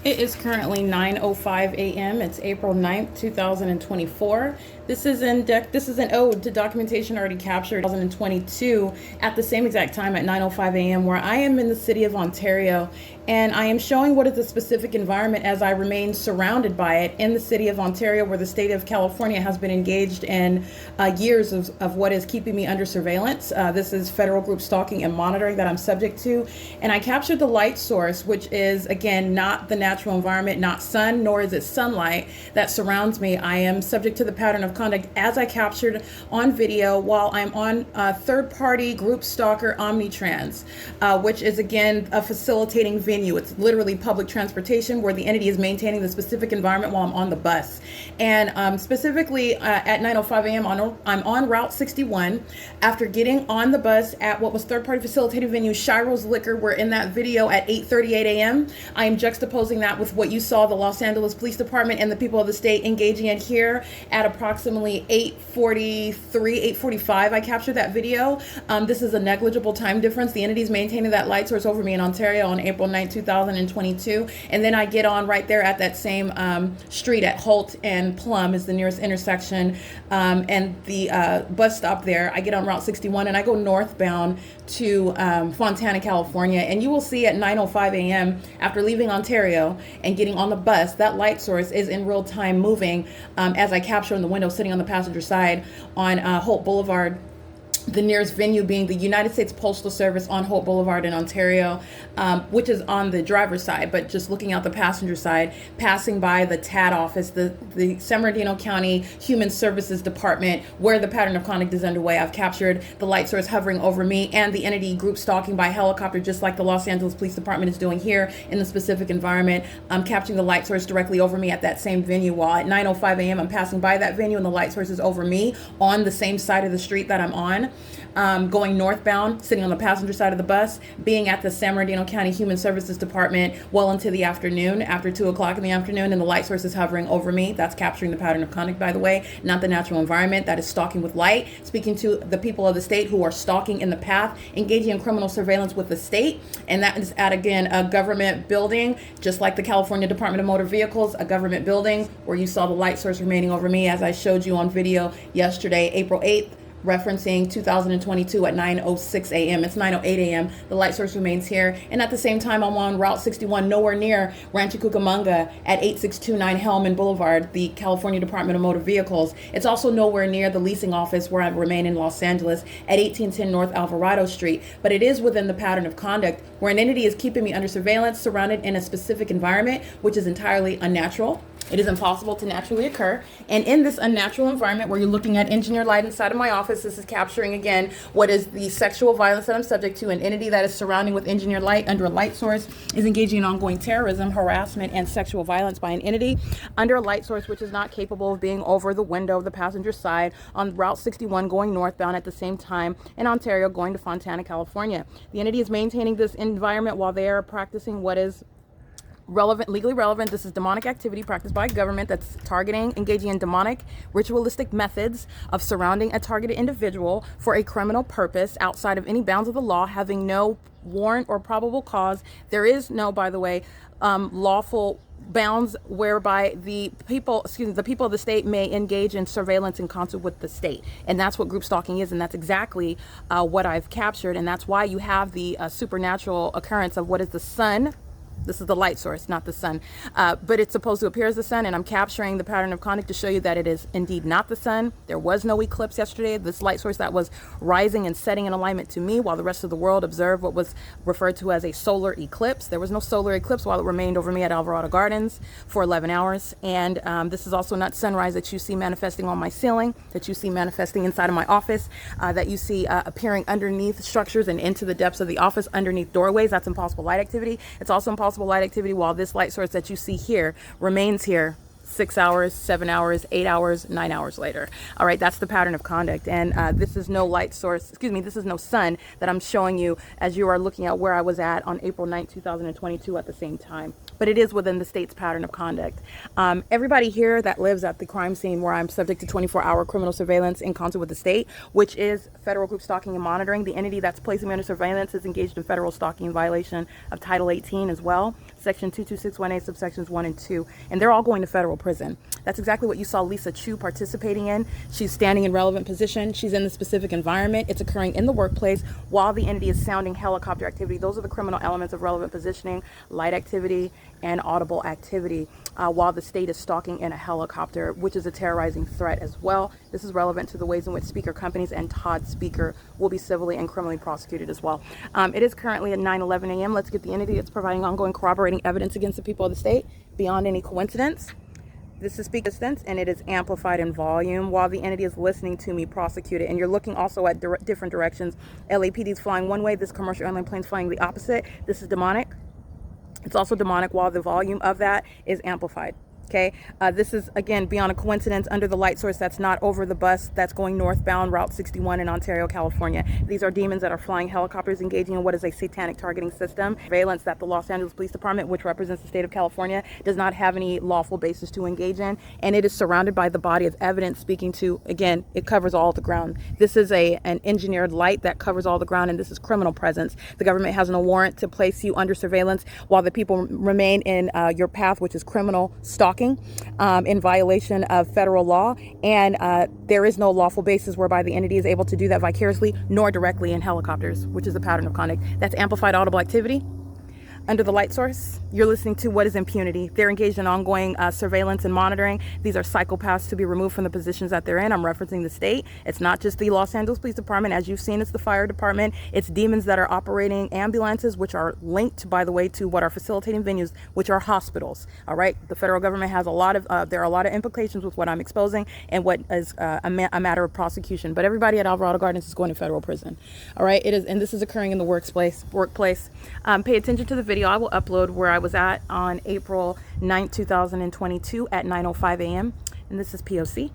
It is currently 9:05 a.m. It's April 9th, 2024. This is an ode to documentation already captured in 2022 at the same exact time at 9:05 a.m. where I am in the city of Ontario, and I am showing what is the specific environment as I remain surrounded by it in the city of Ontario, where the state of California has been engaged in years of what is keeping me under surveillance. This is federal group stalking and monitoring that I'm subject to, and I captured the light source, which is again not the natural environment, not sun, nor is it sunlight that surrounds me. I am subject to the pattern of conduct as I captured on video while I'm on third-party group stalker Omnitrans, which is again a facilitating venue. It's literally public transportation where the entity is maintaining the specific environment while I'm on the bus. And specifically at 9:05 a.m. I'm on Route 61 after getting on the bus at what was third-party facilitating venue Shiro's Liquor. We're in that video at 8:38 a.m. I am juxtaposing that with what you saw the Los Angeles Police Department and the people of the state engaging in here at approximately 8:43, 8:45. I captured that video. This is a negligible time difference. The entity is maintaining that light source over me in Ontario on April 9, 2022. And then I get on right there at that same street at Holt and Plum is the nearest intersection, and the bus stop there. I get on Route 61 and I go northbound to Fontana, California. And you will see at 9:05 a.m. after leaving Ontario and getting on the bus, that light source is in real time moving as I capture in the window sitting on the passenger side on Holt Boulevard. The nearest venue being the United States Postal Service on Holt Boulevard in Ontario, which is on the driver's side, but just looking out the passenger side, passing by the TAD office, the San Bernardino County Human Services Department, where the pattern of conduct is underway. I've captured the light source hovering over me and the entity group stalking by helicopter, just like the Los Angeles Police Department is doing here in the specific environment. I'm capturing the light source directly over me at that same venue, while at 9:05 a.m. I'm passing by that venue and the light source is over me on the same side of the street that I'm on. Going northbound, sitting on the passenger side of the bus, being at the San Bernardino County Human Services Department well into the afternoon, after 2 o'clock in the afternoon, and the light source is hovering over me. That's capturing the pattern of conduct, by the way, not the natural environment. That is stalking with light, speaking to the people of the state who are stalking in the path, engaging in criminal surveillance with the state, and that is at, again, a government building, just like the California Department of Motor Vehicles, a government building where you saw the light source remaining over me as I showed you on video yesterday, April 8th, referencing 2022 at 9:06 a.m. It's 9:08 a.m. The light source remains here. And at the same time, I'm on Route 61, nowhere near Rancho Cucamonga at 8629 Hellman Boulevard, the California Department of Motor Vehicles. It's also nowhere near the leasing office where I remain in Los Angeles at 1810 North Alvarado Street. But it is within the pattern of conduct where an entity is keeping me under surveillance, surrounded in a specific environment, which is entirely unnatural. It is impossible to naturally occur. And in this unnatural environment where you're looking at engineered light inside of my office, this is capturing, again, what is the sexual violence that I'm subject to. An entity that is surrounding with engineered light under a light source is engaging in ongoing terrorism, harassment, and sexual violence by an entity under a light source which is not capable of being over the window of the passenger side on Route 61 going northbound at the same time in Ontario going to Fontana, California. The entity is maintaining this environment while they are practicing what is legally relevant. This is demonic activity practiced by government that's engaging in demonic, ritualistic methods of surrounding a targeted individual for a criminal purpose outside of any bounds of the law, having no warrant or probable cause. There is no, by the way, lawful bounds whereby the people of the state may engage in surveillance in concert with the state. And that's what group stalking is, and that's exactly what I've captured. And that's why you have the supernatural occurrence of what is the sun. This is the light source, not the sun, but it's supposed to appear as the sun, and I'm capturing the pattern of conduct to show you that it is indeed not the sun. There was no eclipse yesterday. This light source that was rising and setting in alignment to me while the rest of the world observed what was referred to as a solar eclipse. There was no solar eclipse while it remained over me at Alvarado Gardens for 11 hours. And this is also not sunrise that you see manifesting on my ceiling, that you see manifesting inside of my office, that you see appearing underneath structures and into the depths of the office, underneath doorways. That's impossible light activity. It's also impossible light activity while this light source that you see here remains here 6 hours, 7 hours, 8 hours, 9 hours later. All right, that's the pattern of conduct. And this is no light source, this is no sun that I'm showing you as you are looking at where I was at on April 9th, 2022 at the same time. But it is within the state's pattern of conduct. Everybody here that lives at the crime scene where I'm subject to 24-hour criminal surveillance in concert with the state, which is federal group stalking and monitoring. The entity that's placing me under surveillance is engaged in federal stalking in violation of Title 18 as well. section 22618, subsections 1 and 2, and they're all going to federal prison. That's exactly what you saw Lisa Chu participating in. She's standing in relevant position. She's in the specific environment. It's occurring in the workplace while the entity is sounding helicopter activity. Those are the criminal elements of relevant positioning, light activity, and audible activity, while the state is stalking in a helicopter, which is a terrorizing threat as well. This is relevant to the ways in which speaker companies and Todd Speaker will be civilly and criminally prosecuted as well. It is currently at 9:11 a.m. Let's get the entity that's providing ongoing corroborating evidence against the people of the state beyond any coincidence. This is speaker distance, and it is amplified in volume while the entity is listening to me prosecute it. And you're looking also at different directions. LAPD is flying one way. This commercial airline plane is flying the opposite. This is demonic. It's also demonic while the volume of that is amplified. Okay, this is, again, beyond a coincidence, under the light source that's not over the bus that's going northbound Route 61 in Ontario, California. These are demons that are flying helicopters, engaging in what is a satanic targeting system. Surveillance that the Los Angeles Police Department, which represents the state of California, does not have any lawful basis to engage in. And it is surrounded by the body of evidence speaking to, again, it covers all the ground. This is an engineered light that covers all the ground, and this is criminal presence. The government has no warrant to place you under surveillance while the people remain in your path, which is criminal stalking. In violation of federal law, and there is no lawful basis whereby the entity is able to do that vicariously nor directly in helicopters, which is a pattern of conduct. That's amplified audible activity. Under the light source, you're listening to what is impunity. They're engaged in ongoing surveillance and monitoring. These are psychopaths to be removed from the positions that they're in. I'm referencing the state. It's not just the Los Angeles Police Department. As you've seen, it's the fire department. It's demons that are operating ambulances, which are linked, by the way, to what are facilitating venues, which are hospitals. All right. The federal government has there are a lot of implications with what I'm exposing and what is a matter of prosecution. But everybody at Alvarado Gardens is going to federal prison. All right. It is, and this is occurring in the workplace. Pay attention to the video I will upload where I was at on April 9th, 2022 at 9:05 a.m. And this is P.O.C.